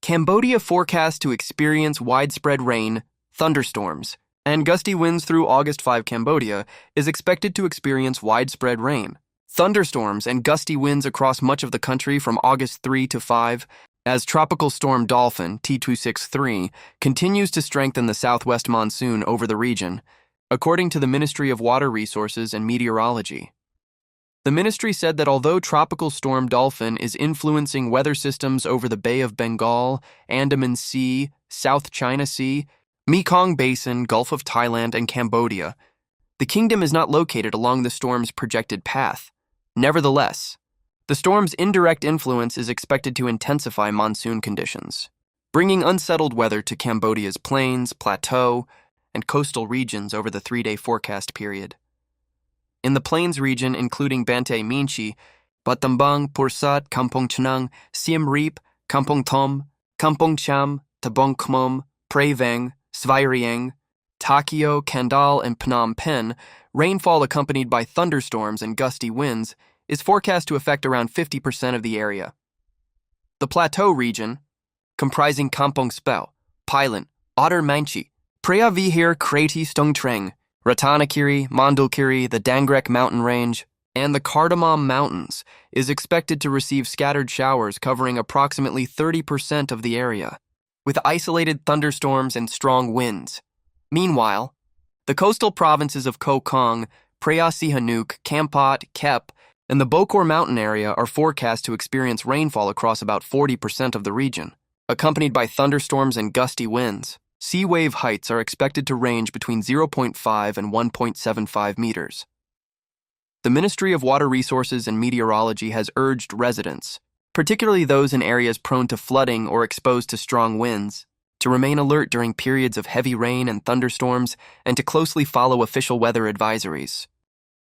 Cambodia forecast to experience widespread rain, thunderstorms, and gusty winds through August 5. Cambodia is expected to experience widespread rain, thunderstorms, and gusty winds across much of the country from August 3 to 5, as Tropical Storm Dolphin T263 continues to strengthen the southwest monsoon over the region, according to the Ministry of Water Resources and Meteorology. The ministry said that although Tropical Storm Dolphin is influencing weather systems over the Bay of Bengal, Andaman Sea, South China Sea, Mekong Basin, Gulf of Thailand, and Cambodia, the kingdom is not located along the storm's projected path. Nevertheless, the storm's indirect influence is expected to intensify monsoon conditions, bringing unsettled weather to Cambodia's plains, plateau, and coastal regions over the 3-day forecast period. In the plains region, including Bante Minchi, Battambang, Pursat, Kampong Chnang, Siem Reap, Kampong Thom, Kampong Cham, Tabong Khmom, Prey Veng, Svai Rieng, Takeo, Kandal, and Phnom Penh, rainfall accompanied by thunderstorms and gusty winds is forecast to affect around 50% of the area. The plateau region, comprising Kampong Speu, Pilant, Otter Manchi, Prea Vihir Krati Stongtreng, Ratanakiri, Mondulkiri, the Dangrek mountain range, and the Cardamom Mountains, is expected to receive scattered showers covering approximately 30% of the area, with isolated thunderstorms and strong winds. Meanwhile, the coastal provinces of Koh Kong, Prea Sihanouk, Kampot, Kep, and the Bokor mountain area are forecast to experience rainfall across about 40% of the region, accompanied by thunderstorms and gusty winds. Sea wave heights are expected to range between 0.5 and 1.75 meters. The Ministry of Water Resources and Meteorology has urged residents, particularly those in areas prone to flooding or exposed to strong winds, to remain alert during periods of heavy rain and thunderstorms and to closely follow official weather advisories.